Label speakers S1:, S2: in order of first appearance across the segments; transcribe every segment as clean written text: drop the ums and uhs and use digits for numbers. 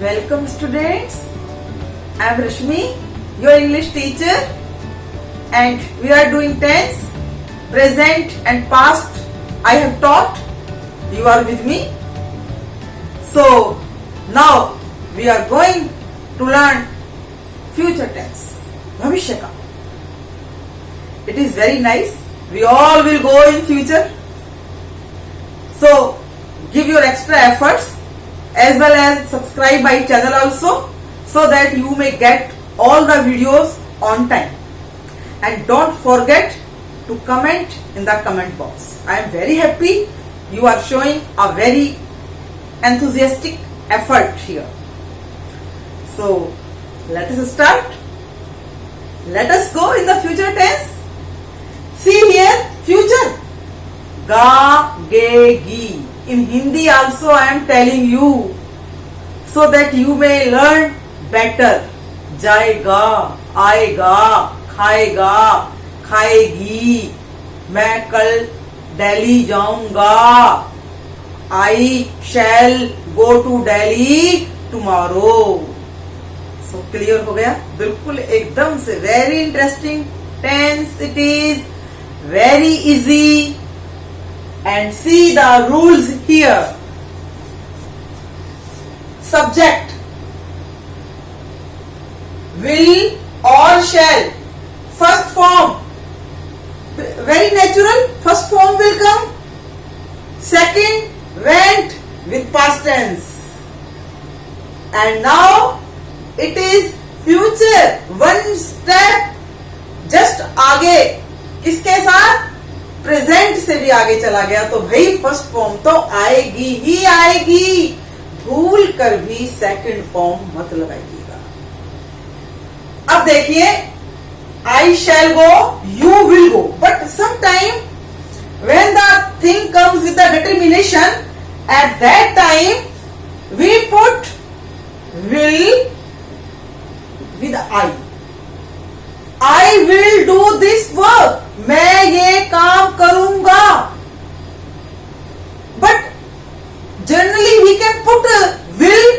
S1: Welcome students. I am Rashmi, your English teacher, and we are doing tense, present and past. I have taught. You are with me. So now we are going to learn future tense, bhavishya ka. It is very nice. We all will go in future. So give your extra efforts as well as subscribe my channel also, so that you may get all the videos on time. And don't forget to comment in the comment box. I am very happy you are showing a very enthusiastic effort here. So let us start. Let us go in the future tense. See here, future. Ga, ge, gi. In Hindi also I am telling you, so that you may learn better. जाएगा, आएगा, खाएगा, खाएगी. मैं कल दिल्ली जाऊंगा. I shall go to Delhi tomorrow. So clear हो गया? बिल्कुल एकदम से. Very interesting tense it is. Very easy. And see the rules here. Subject, will or shall. First form, very natural. First form will come. Second, went with past tense. And now it is future. One step just आगे. किसके साथ? Present से भी आगे चला गया. तो भाई फर्स्ट फॉर्म तो आएगी ही आएगी. भूल कर भी सेकंड फॉर्म मत लगाइएगा. अब देखिए, I shall go, you will go. But sometime when the thing comes with the determination, at that time we put will with I will do this work. मैं ये काम करूंगा. But generally we can put will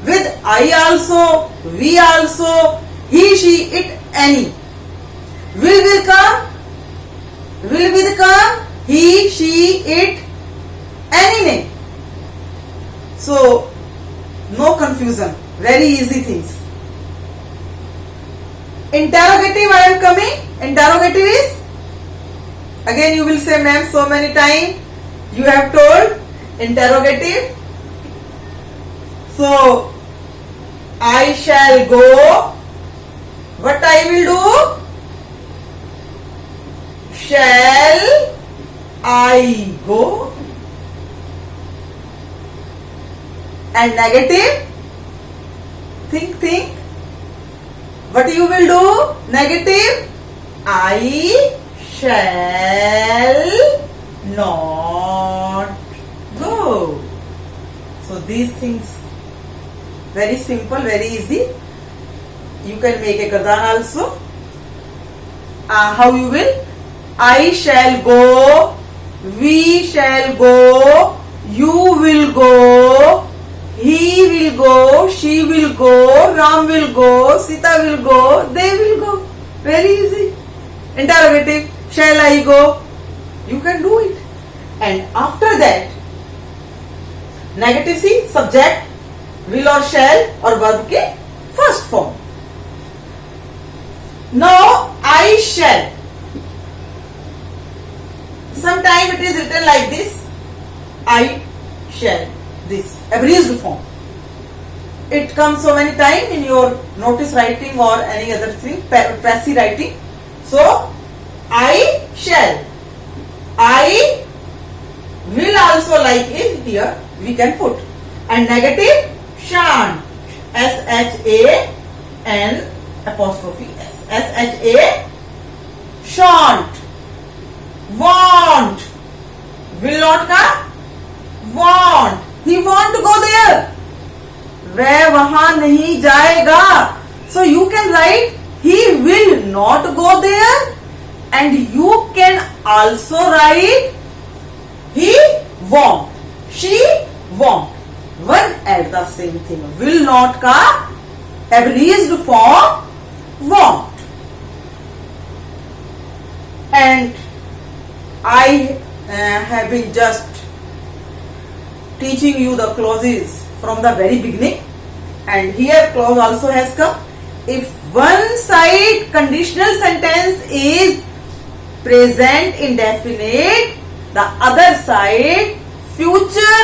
S1: with I also, we also, he, she, it, any. Will come. Will come. He, she, it, any name. So no confusion. Very easy things. Interrogative I am coming. Interrogative is, again you will say, ma'am, so many times you have told interrogative. So I shall go. What I will do? Shall I go? And negative, think. What you will do? Negative, I shall not go. So these things, very simple, very easy. You can make a gardan also. How you will? I shall go, we shall go, you will go, he will go, she will go, Ram will go, Sita will go, they will go. Very easy. Interrogative, shall I go? You can do it. And after that, negative see, subject, will or shall or verb के first form. Now I shall. Sometimes it is written like this. I shall. This abridged form. It comes so many times in your notice writing or any other thing, passive writing. So I shall. I will also, like it here we can put. And negative, shan't. S-H-A-N apostrophe S. S-H-A, shan't. Want. Will not का want. He want to go there. वह वहां नहीं जाएगा. So you can write he will not go there, and you can also write he won't, she won't. One at the same thing. Will not का abridged form won't. And I have been just teaching you the clauses from the very beginning, and here clause also has come. If one side conditional sentence is present indefinite, the other side future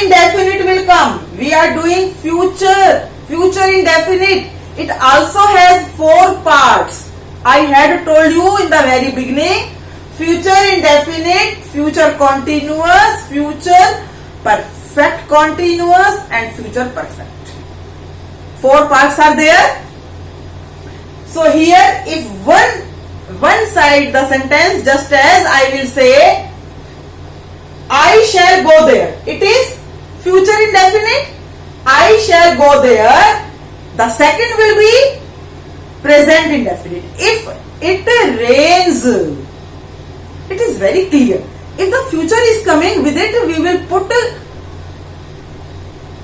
S1: indefinite will come. We are doing future indefinite. It also has 4 parts. I had told you in the very beginning, future indefinite, future continuous, future perfect continuous, and future perfect. 4 parts are there. So here, if one side the sentence, just as I will say, I shall go there, it is future indefinite. I shall go there. The second will be present indefinite. If it rains, it is very clear. If the future is coming with it, we will put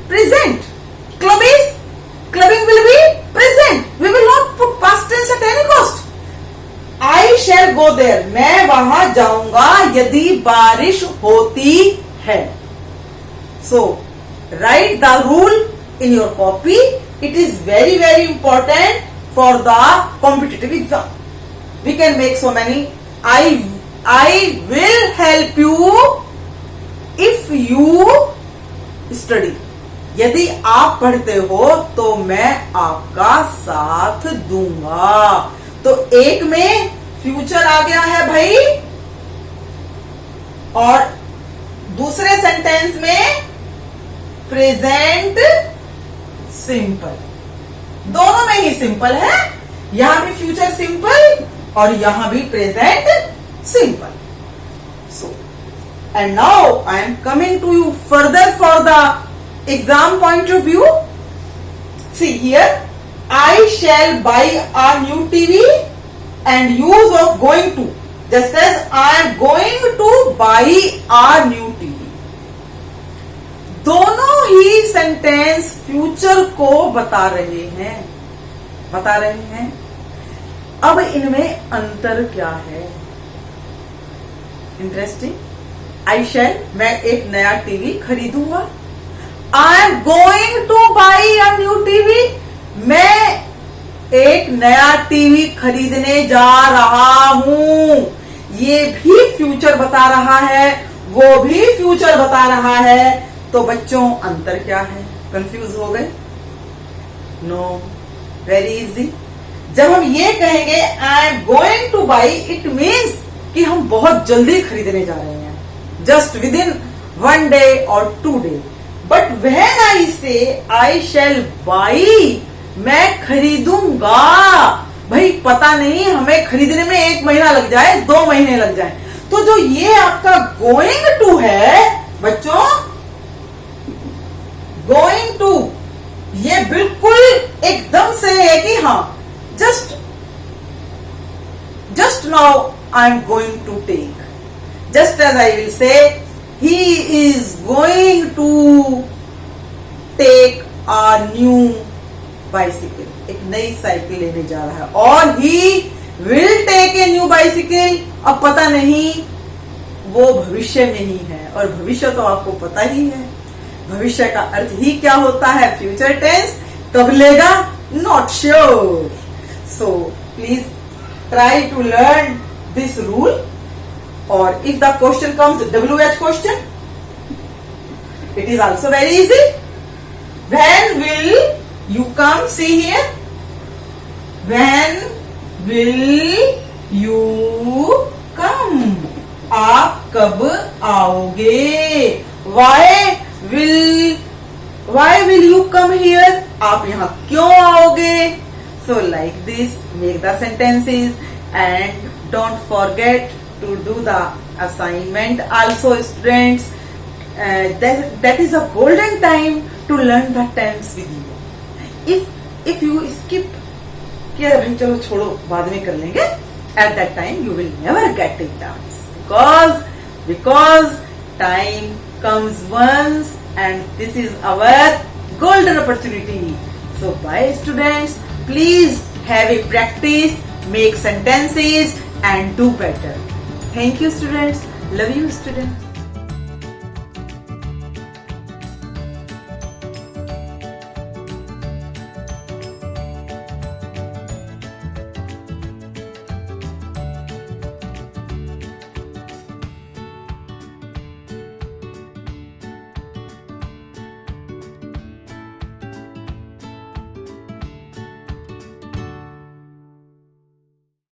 S1: present. Clubbing will be present. We will not put past tense at any cost. I shall go there. मैं वहां जाऊंगा यदि बारिश होती है. So write the rule in your copy. It is very important for the competitive exam. We can make so many. I will help you if you study. यदि आप पढ़ते हो तो मैं आपका साथ दूंगा. तो एक में फ्यूचर आ गया है भाई, और दूसरे सेंटेंस में प्रेजेंट सिंपल. दोनों में ही सिंपल है. यहां भी फ्यूचर सिंपल और यहां भी present simple. So and now I am coming to you further for the exam point of view. See here, I shall buy a new TV and use of going to, just as I am going to buy a new TV. दोनों ही sentence future को बता रहे हैं. अब इनमें अंतर क्या है? इंटरेस्टिंग. आई शैल, मैं एक नया टीवी खरीदूंगा. I am going to buy a new TV, मैं एक नया टीवी खरीदने जा रहा हूं. ये भी फ्यूचर बता रहा है, वो भी फ्यूचर बता रहा है. तो बच्चों, अंतर क्या है? कंफ्यूज हो गए? No, very easy. जब हम ये कहेंगे I am going to buy, it means कि हम बहुत जल्दी खरीदने जा रहे हैं, जस्ट विद इन 1 डे और 2 डे. बट व्हेन आई से आई शैल बाई, मैं खरीदूंगा, भाई पता नहीं हमें खरीदने में 1 महीना लग जाए, 2 महीने लग जाए. तो जो ये आपका गोइंग टू है बच्चों, गोइंग टू, ये बिल्कुल एकदम से है कि हाँ, just now I am going to take. Just as I will say, he is going to take a new bicycle. एक नई साइकिल लेने जा रहा है. और he will take a new bicycle. अब पता नहीं, वो भविष्य में ही है, और भविष्य तो आपको पता ही है. भविष्य का अर्थ ही क्या होता है? Future tense. कब लेगा? Not sure. So please try to learn this rule. Or if the question comes WH question, it is also very easy. When will you come? See here. When will you come? आप कब आओगे? Why will you come here? आप यहाँ क्यों आओगे? So like this, make the sentences and don't forget to do the assignment. Also students, that is a golden time to learn the tense with you. If you skip, क्या भाई चलो छोड़ो बाद में कर लेंगे, at that time you will never get a chance, because time comes once and this is our golden opportunity. So bye students, please have a practice, make sentences and do better. Thank you students, love you students.